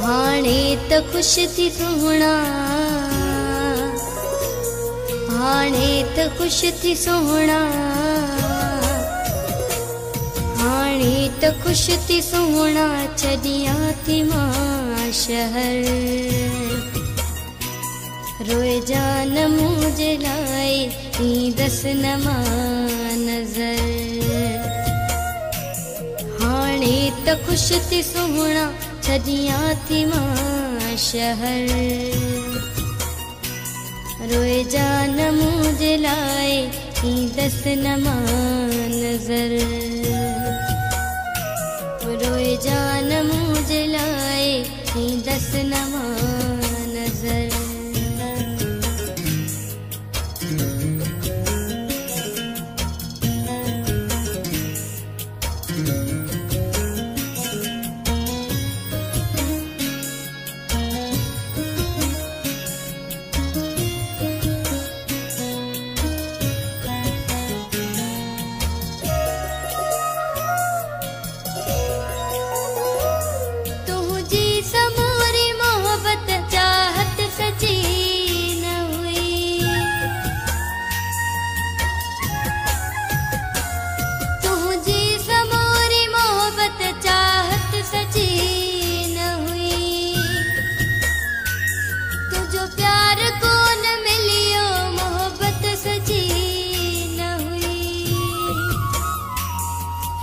हाणे त खुश थी सोहणा, हाणे त खुश थी सोहणा, हाणे त खुश थी सोहणा, छॾियां थी मां शहर। रोए जान मुंहिंजे लाइ ईंदसि न मां नज़र। हाणे त खुश थी सोहणा, छॾियां थी मां शहर। रोए जान मुंहिंजे लाइ ईंदसि न मां नज़र। रोए जान मुंहिंजे लाइ ईंदसि न मां नज़र।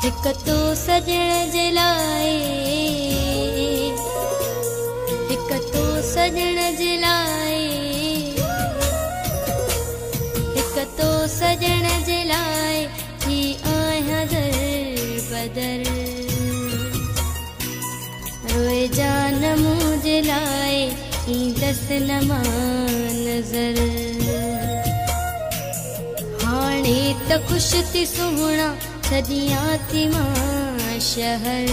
हिक तो सजण जे लाइ, हिक तो सजण जे लाइ, हिक तो सजण जे लाइ थी आहियां दर बदर। रोए जान मुंहिंजे लाइ ईंदसि न मां नज़र। हाणे त खुश थी सोहणा, छॾियां थी मां शहर।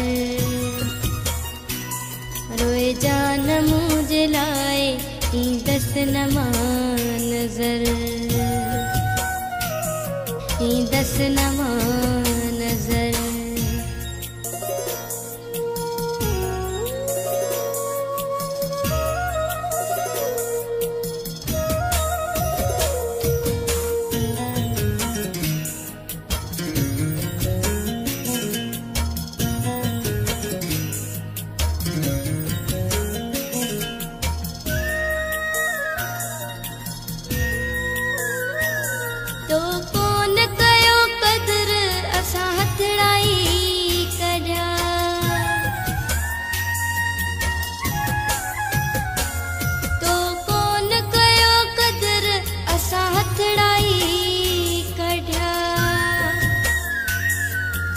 रोए जान मुंहिंजे लाइ ईंदसि न मां नज़र। ईंदसि न मां नज़र। तो कोन कयो क़दर असां हथड़ाई कढिया। तो कोन कयो क़दर असां हथड़ाई कढिया।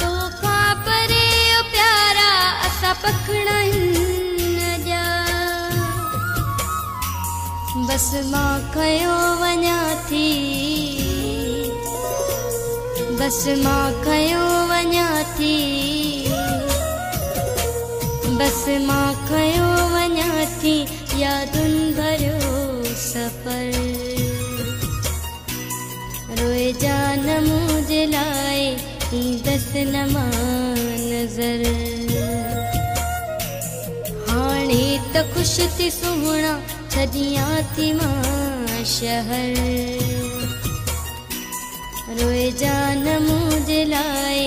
तो खां परे प्यारा असां पखड़ा न ॼा। बस मां खयो वञा थी, बस मां खयो वञा थी, बस मां खयो वञा थी यादुनि भरियो सफ़र। रोए जान मुंहिंजे लाइ ईंदसि न मां नज़र। हाणे त खुश थी सोहणा, छॾियां थी मां शहर। रोए जान मुंहिंजे लाइ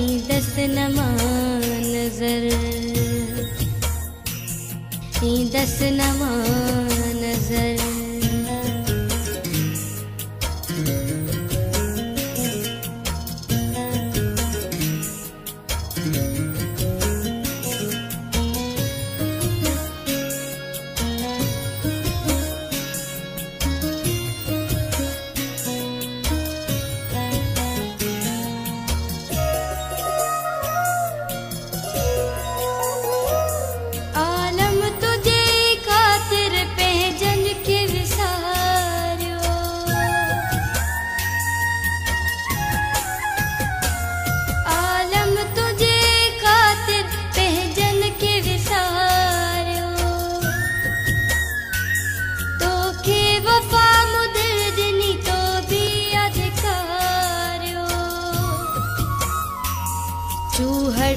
ईंदसि न मां नज़र। ईंदसि न मां नज़र। आलम तुझे खातिर पे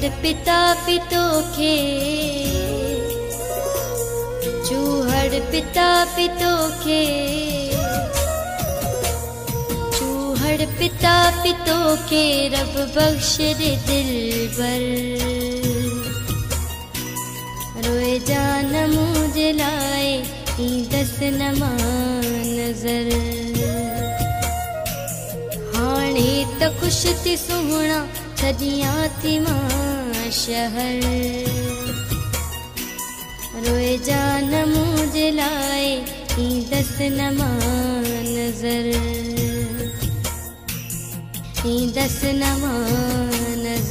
चूहड़ पिता पितो खे चूहड़ पिता पितो खे चूहड़ पिता पितो खे रब बख्श दे दिलबर रोए जान मुझे लाए दस नमा नजर हाणे त खुश थी सुहणा छदियां थी मां शहर रोए जान मुझे लाए दस नमा नजर दस नमा नजर